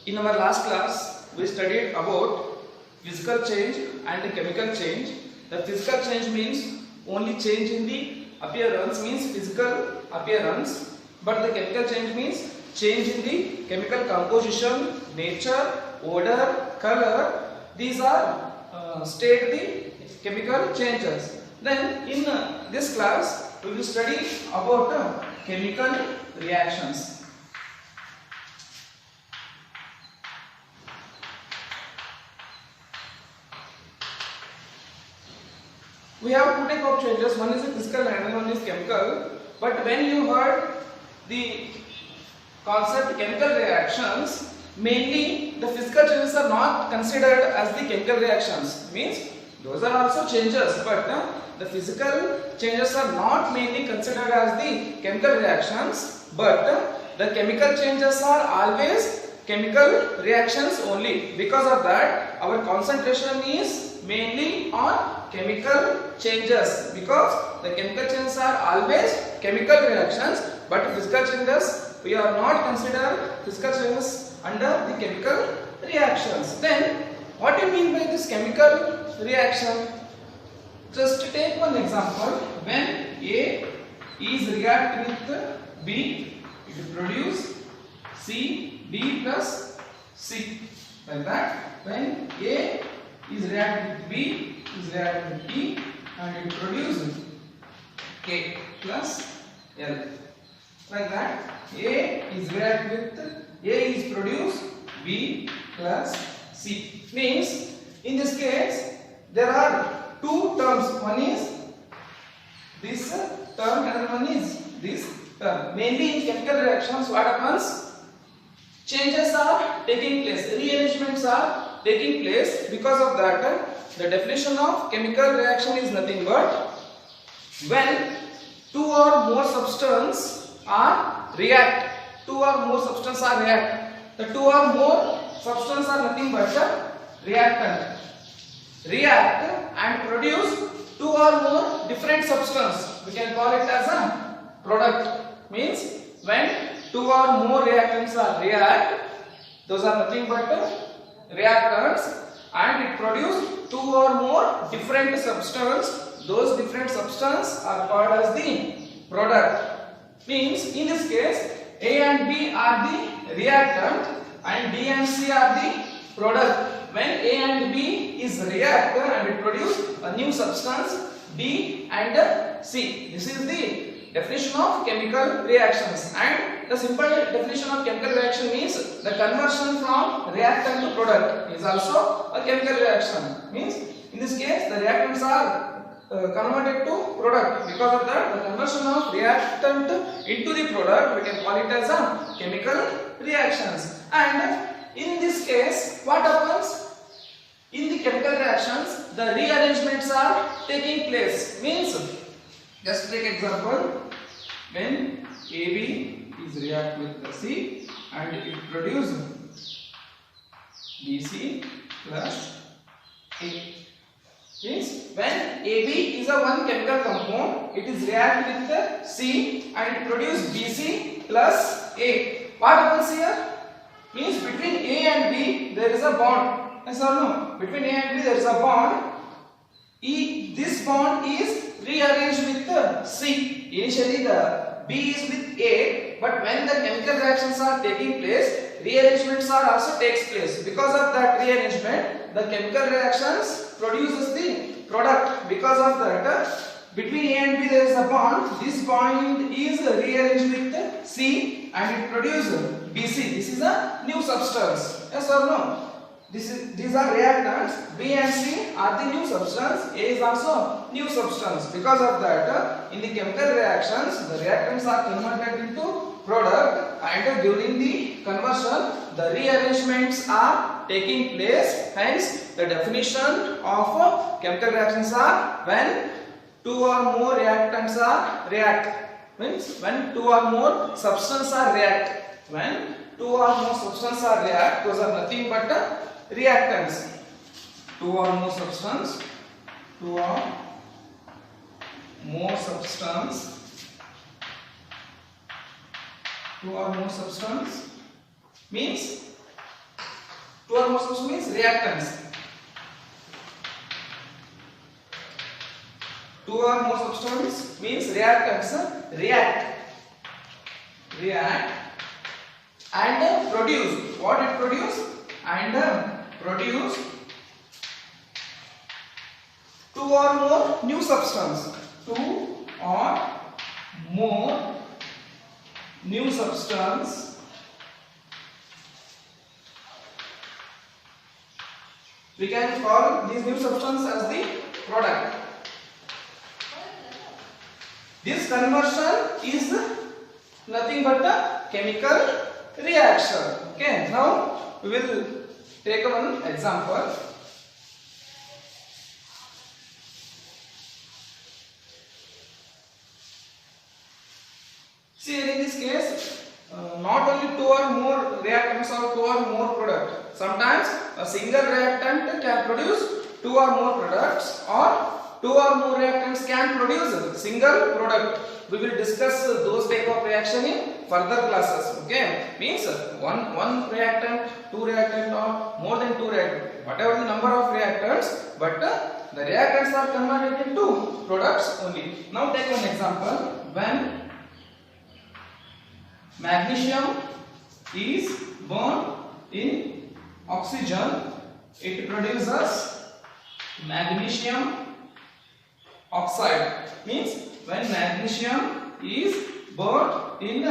In our last class, we studied about physical change and the chemical change. The physical change means only change in the appearance, means physical appearance, but the chemical change means change in the chemical composition, nature, odor, color. These are state the chemical changes. Then in this class, we will study about chemical reactions. We have two types of changes, one is physical and one is chemical. But when you heard the concept chemical reactions, mainly the physical changes are not considered as the chemical reactions. Means those are also changes, but the physical changes are not mainly considered as the chemical reactions. But the chemical changes are always chemical reactions only. Because of that, our concentration is mainly on chemical changes, because the chemical changes are always chemical reactions, but physical changes we are not consider physical changes under the chemical reactions. Then what do you mean by this chemical reaction? Just take one example. When A is react with B, it will produce C, B plus C, like that. When A is react with B, is react with B, and it produces K plus L, like that. A is react with A is produce B plus C. Means in this case there are two terms. One is this term, another one is this term. Mainly in chemical reactions, what happens? Changes are taking place, rearrangements are taking place. Because of that, the definition of chemical reaction is nothing but when two or more substances are react. Two or more substances are react. The two or more substances are nothing but reactant. React and produce two or more different substances. We can call it as a product. Means when two or more reactants are react, those are nothing but reactants, and it produces two or more different substances. Those different substances are called as the product. Means in this case A and B are the reactant and B and C are the product. When A and B is reactant and it produces a new substance B and C. This is the definition of chemical reactions. And the simple definition of chemical reaction means the conversion from reactant to product is also a chemical reaction. Means in this case the reactants are converted to product. Because of that, the conversion of reactant into the product, we can call it as a chemical reactions. And in this case, what happens? In the chemical reactions, the rearrangements are taking place. Means, just take example, when AB is react with the C and it produces BC plus A. Means when AB is a one chemical compound, it is react with the C and it produces BC plus A. What happens here? Means between A and B there is a bond. Yes or no? Between A and B there is a bond. This bond is rearranged with the C. Initially the B is with A, but when the chemical reactions are taking place, rearrangements are also takes place. Because of that rearrangement, the chemical reactions produces the product. Because of that, between A and B there is a bond. This bond is rearranged with C and it produces BC. This is a new substance. Yes or no? These are reactants. B and C are the new substance. A is also new substance. Because of that, in the chemical reactions, the reactants are converted into product, and during the conversion, the rearrangements are taking place. Hence, the definition of chemical reactions are when two or more reactants are react. Means when two or more substances are react. When two or more substances are react, those are nothing but reactants. Two or more substance, two or more substance, two or more substance means or more substance means reactants. Two or more substance means reactants. React and produce. What it produce? And produce two or more new substance. Two or more new substance we can call these new substance as the product. This conversion is nothing but a chemical reaction. Okay, now we will take one example. See, in this case, not only two or more reactants or two or more product. Sometimes a single reactant can produce two or more products, or two or more reactants can produce a single product. We will discuss those type of reaction in further classes. Okay, means one reactant, two reactant, or more than two reactants, whatever the number of reactants, but the reactants are converted into products only. Now take one example. When magnesium is burned in oxygen, it produces magnesium oxide. Means when magnesium is burned in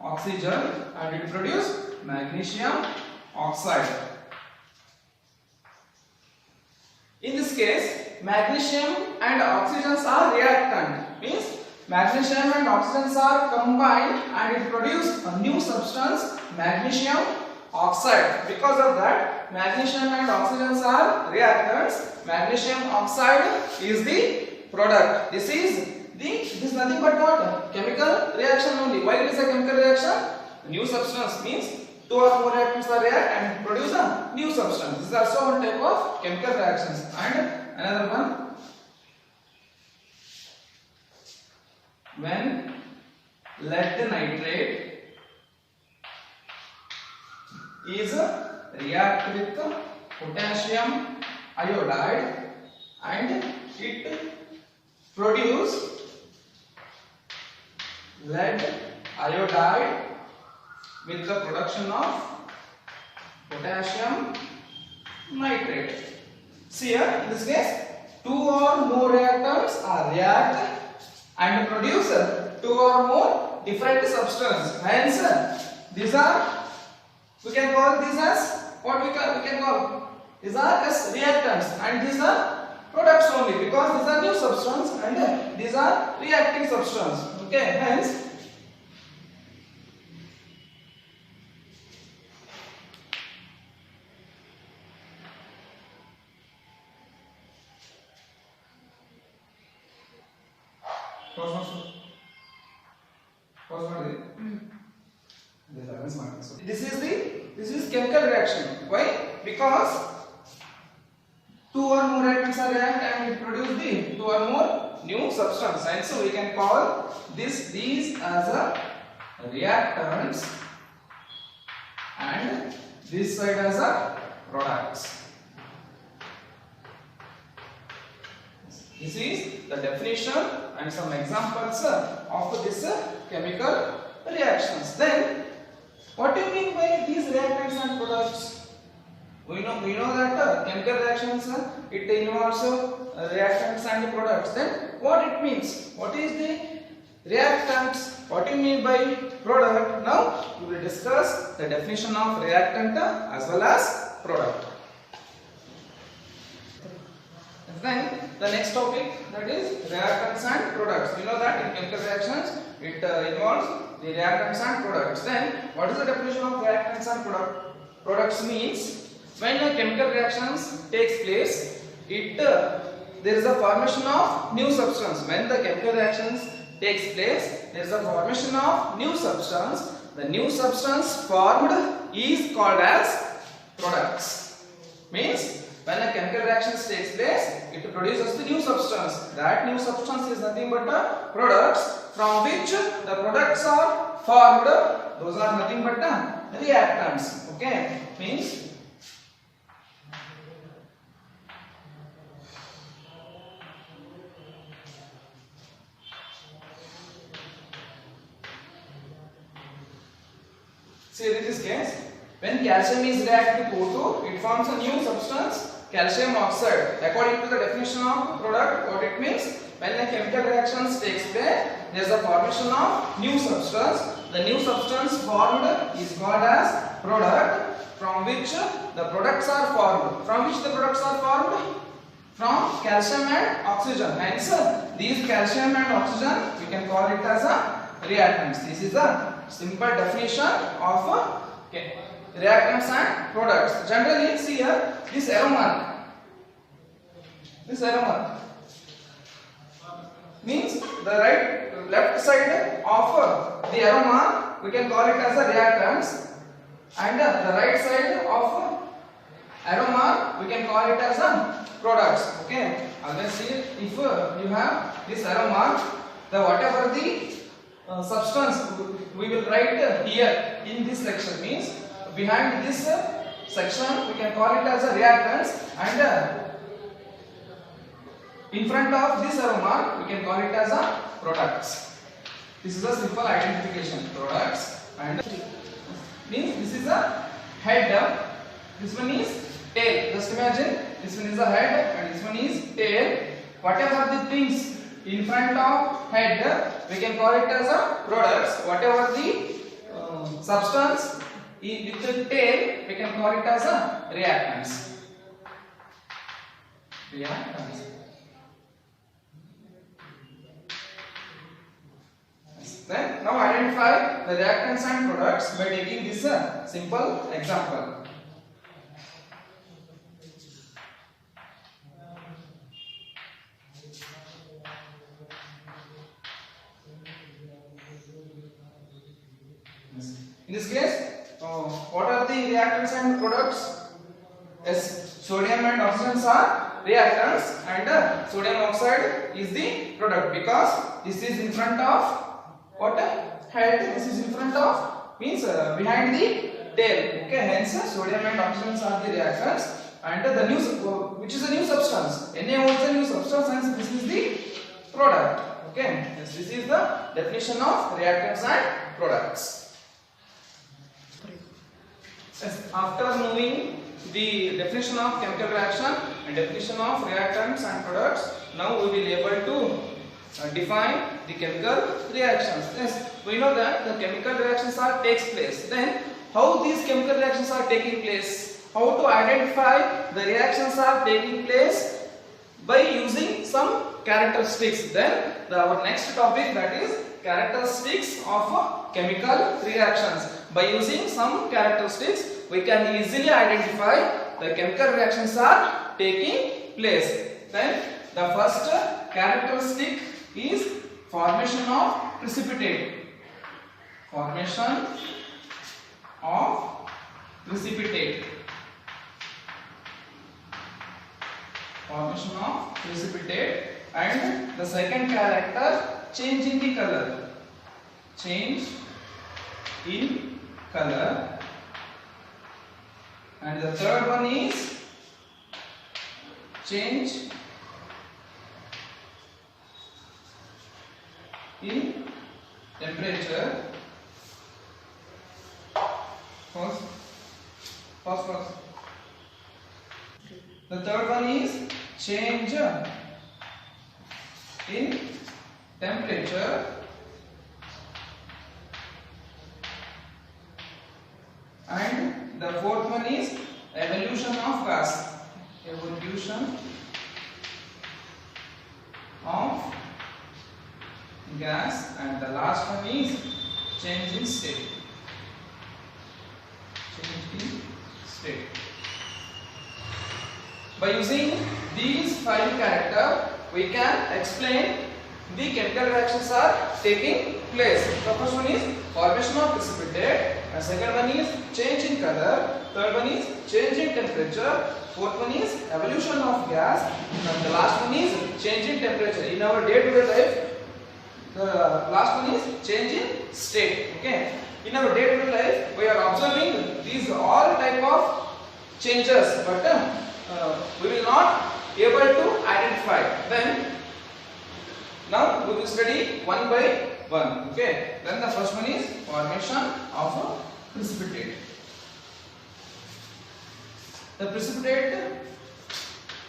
oxygen and it produces magnesium oxide. In this case, magnesium and oxygens are reactant. Means magnesium and oxygens are combined and it produces a new substance, magnesium oxide. Because of that, magnesium and oxygens are reactants. Magnesium oxide is the product. This is nothing but what? Chemical reaction only. Why it is a chemical reaction? New substance means two or more reactants are react and produce a new substance. This is also one type of chemical reactions. And another one. When lead nitrate is react with potassium iodide and it produce lead iodide with the production of potassium nitrate. See here, in this case, two or more reactants are react and produce two or more different substances. Hence, these are, we can call these as what we can call. These are as reactants and these are products only, because these are new substance and these are reacting substance. Okay, hence this is chemical reaction. Why? Because two or more reactants are react and it produce the two or more new substance, and so we can call these as a reactants and this side as a products. This is the definition and some examples of this chemical reactions. Then, what do you mean by these reactants and products? We know that chemical reactions it involves reactants and products. Then, what it means? What is the reactants? What do you mean by product? Now, we will discuss the definition of reactant as well as product. Then the next topic, that is reactants and products. You know that in chemical reactions it involves the reactants and products. Then what is the definition of reactants and products? Means when a chemical reactions takes place, there is a formation of new substance. When the chemical reactions takes place, there is a formation of new substance. The new substance formed is called as products. Means when a chemical reaction takes place, it produces the new substance. That new substance is nothing but the products from which the products are formed. Those are nothing but the reactants. Okay, means Say this is case. When calcium is reacted to O2, it forms a new substance, calcium oxide. According to the definition of product, what it means? When a chemical reaction takes place, there is a formation of new substance. The new substance formed is called as product, from which the products are formed. From which the products are formed? From calcium and oxygen. Hence, these calcium and oxygen, we can call it as a reactants. This is a simple definition of reactants and products. Generally, see here, this arrow mark. This arrow mark means the left side of the arrow mark, we can call it as a reactants, and the right side of arrow mark, we can call it as a products. Okay. Always see, if you have this arrow mark, the whatever the substance we will write here in this section, means behind this section we can call it as a reactants, and in front of this arrow mark we can call it as a products. This is a simple identification. Products, and means this is a head, this one is tail. Just imagine, this one is a head and this one is tail. Whatever the things in front of head, we can call it as a products. Whatever the substance with the tail, we can call it as a reactants. Reactants. Then now identify the reactants and products by taking this simple example. In this case, what are the reactants and products? Yes, sodium and oxygen are reactants, and sodium oxide is the product, because this is in front of what? Head. This is in front of, means behind the tail. Okay, hence sodium and oxygen are the reactants, and the new, which is a new substance. NaO is a new substance, hence this is the product. Okay, yes, this is the definition of reactants and products. Yes, after knowing the definition of chemical reaction and definition of reactants and products, now we will be able to define the chemical reactions. Yes, we know that the chemical reactions are takes place. Then how these chemical reactions are taking place? How to identify the reactions are taking place? By using some characteristics. Then our next topic, that is characteristics of chemical reactions. By using some characteristics, we can easily identify the chemical reactions are taking place. Then the first characteristic is formation of precipitate. Formation of precipitate. Formation of precipitate. And the second character, change in the color. Change in color. And the third one is change in temperature. First. The third one is change in temperature. And the fourth one is evolution of gas. Evolution of gas. And the last one is change in state. Change in state. By using these 5 characters, we can explain the chemical reactions are taking place. The first one is formation of precipitate, and second one is change in color, third one is change in temperature, fourth one is evolution of gas, and the last one is change in temperature. In our day-to-day life, the last one is change in state. Okay. In our day-to-day life, we are observing these all type of changes, but we will not able to identify them. Now we will study one by one. Okay. Then the first one is formation of precipitate. The precipitate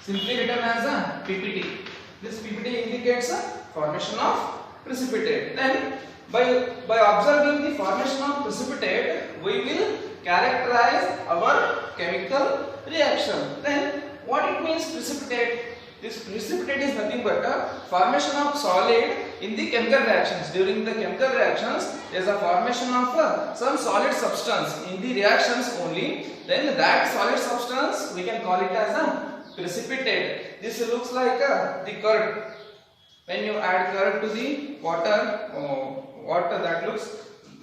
simply written as a PPT. This PPT indicates a formation of precipitate. Then by observing the formation of precipitate, we will characterize our chemical reaction. Then what it means precipitate? This precipitate is nothing but a formation of solid in the chemical reactions. During the chemical reactions, there is a formation of some solid substance in the reactions only. Then that solid substance we can call it as a precipitate. This looks like the curd. When you add curd to the water, that looks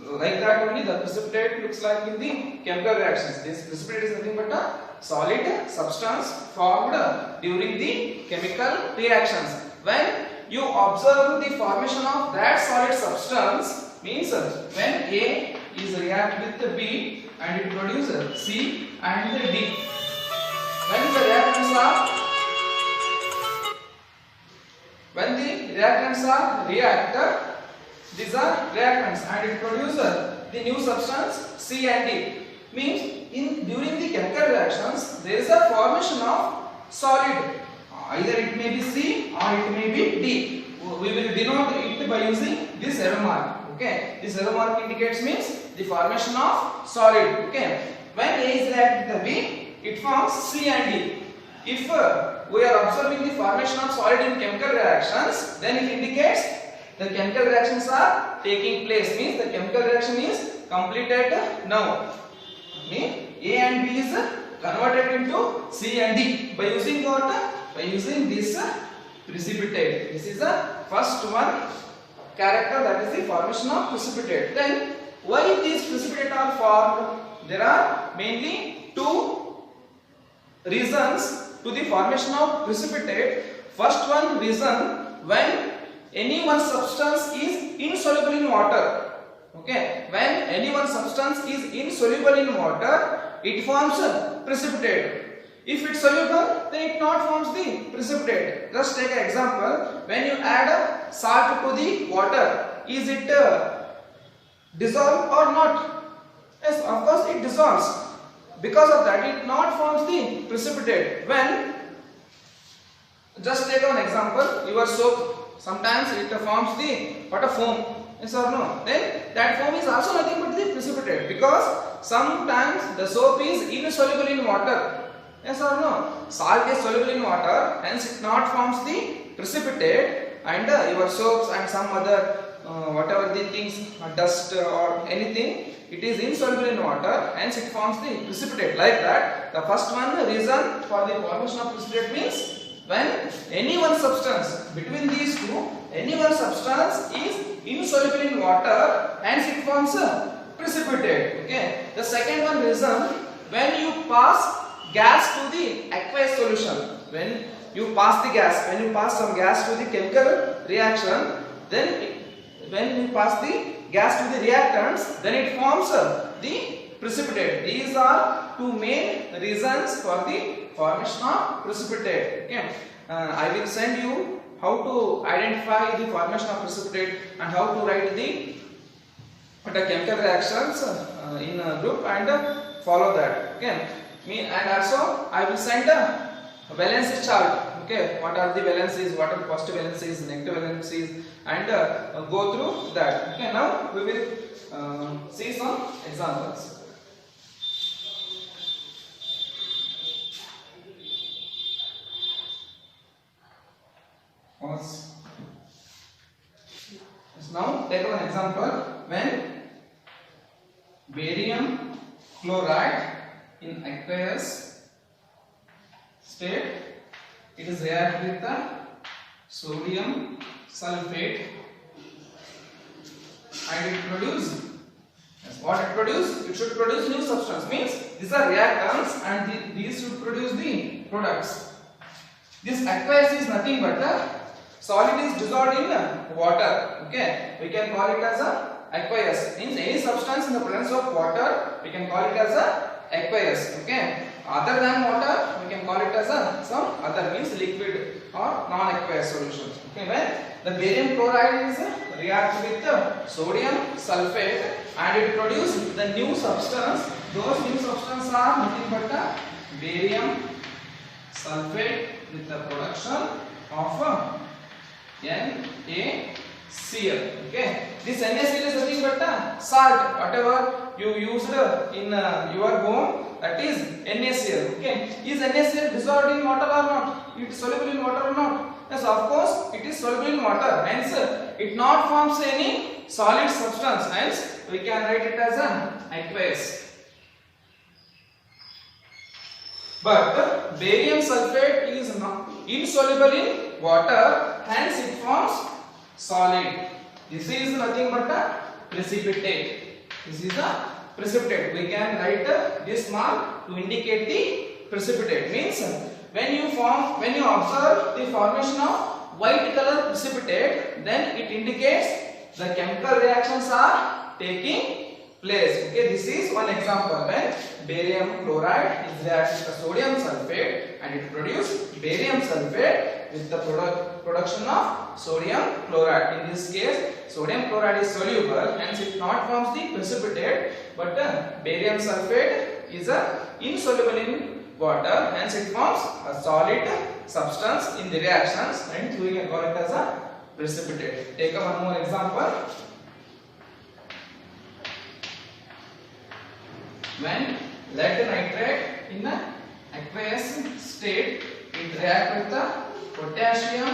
like that only. The precipitate looks like in the chemical reactions. This precipitate is nothing but a solid substance formed during the chemical reactions. When you observe the formation of that solid substance, means when A is react with B and it produces C and D. When the reactants are reacted, these are reactants and it produces the new substance C and D. Means during the chemical reactions there is a formation of solid. Either it may be C or it may be D. We will denote it by using this arrow mark. Okay, this arrow mark indicates means the formation of solid. Okay, when A is reacted with B, it forms C and D. If we are observing the formation of solid in chemical reactions, then it indicates the chemical reactions are taking place. Means the chemical reaction is completed now. Means A and B is converted into C and D by using what? By using this precipitate. This is the first one character, that is the formation of precipitate. Then why these precipitate are formed? There are mainly two reasons to the formation of precipitate. First one reason, when any one substance is insoluble in water. Okay, when any one substance is insoluble in water, it forms a precipitate. If it's soluble, then it not forms the precipitate. Just take an example. When you add salt to the water, is it dissolved or not? Yes, of course it dissolves. Because of that, it not forms the precipitate. When, just take an example, your soap, sometimes it forms the foam. Yes or no? Then that foam is also nothing but the precipitate, because sometimes the soap is insoluble in water. Yes or no? Salt is soluble in water, hence it not forms the precipitate, and your soaps and some other whatever the things, dust or anything, it is insoluble in water, hence it forms the precipitate. Like that, the first one reason for the formation of precipitate means when any one substance, between these two, any one substance is insoluble in water, hence it forms a precipitate. Okay. The second one reason, when you pass gas to the aqueous solution, when you pass some gas to the chemical reaction, then when you pass the gas to the reactants, then it forms the precipitate. These are two main reasons for the formation of precipitate. Okay. I will send you how to identify the formation of precipitate and how to write the chemical reactions in a group and follow that. Okay. And also I will send a valency chart. Okay, what are the valencies, what are positive valencies, negative valencies, and go through that. Okay, now we will see some examples. Now take one example. When barium chloride in aqueous state, it is react with the sodium sulfate and it produce, what it produce? It should produce new substance. Means these are reactants and these should produce the products. This aqueous is nothing but the solid is dissolved in water. Okay, we can call it as a aqueous. Means any substance in the presence of water, we can call it as a aqueous. Okay, other than water, we can call call it as a some other means liquid or non-aqueous solutions. Okay, when the barium chloride is react with sodium sulfate and it produce the new substance. Those new substance are nothing but the barium sulfate with the production of NaCl. Okay, this NaCl is nothing but the salt. Whatever you used in your home, that is NaCl. Okay, is NaCl dissolved in water or not? It is soluble in water or not? Yes, of course it is soluble in water. Hence it not forms any solid substance. Hence we can write it as an aqueous. But barium sulfate is not insoluble in water. Hence it forms solid. This is nothing but a precipitate. This is a precipitate. We can write this mark to indicate the precipitate. Means when you observe the formation of white color precipitate, then it indicates the chemical reactions are taking place. Okay, this is one example when barium chloride is reacting with sodium sulfate and it produces barium sulfate with the production of sodium chloride. In this case, sodium chloride is soluble, hence it not forms the precipitate, but barium sulfate is insoluble in water, hence it forms a solid substance in the reactions, and we can call it as a precipitate. Take one more example. When lead nitrate in an aqueous state, it reacts with the potassium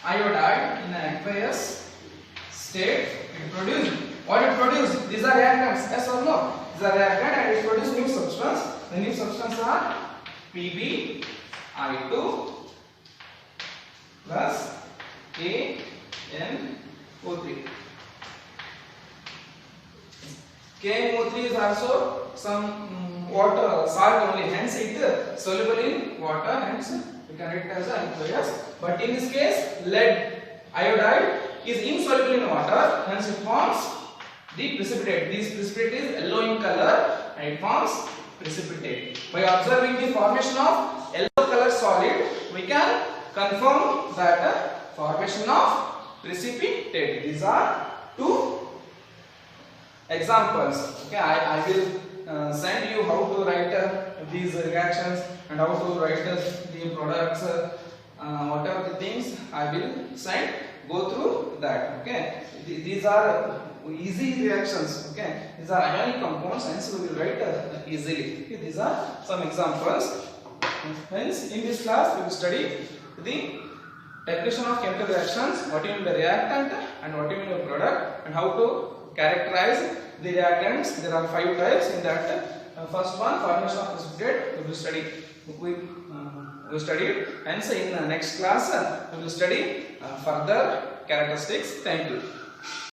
iodide in an aqueous state. It produces what it produces. These are reactants. Yes or no? These are reactant and it produces new substance. The new substance are PbI2 plus KNO3. KNO3 is also some water salt only, hence it soluble in water, hence we can write it as aqueous. But in this case, lead iodide is insoluble in water, hence it forms the precipitate. This precipitate is yellow in color and it forms precipitate. By observing the formation of yellow color solid, we can confirm that formation of precipitate. These are two examples. Okay, I will send you how to write these reactions and how to write the products, whatever the things I will send. Go through that. Okay, these are easy reactions. Okay, these are ionic compounds, hence we will write easily. Okay, these are some examples. Hence, in this class we will study the definition of chemical reactions, what you mean the reactant and what you mean the product, and how to characterize the reactants. There are 5 types in that. First one, formation of precipitate, we will study. We studied. Hence, in the next class we will study further characteristics. Thank you.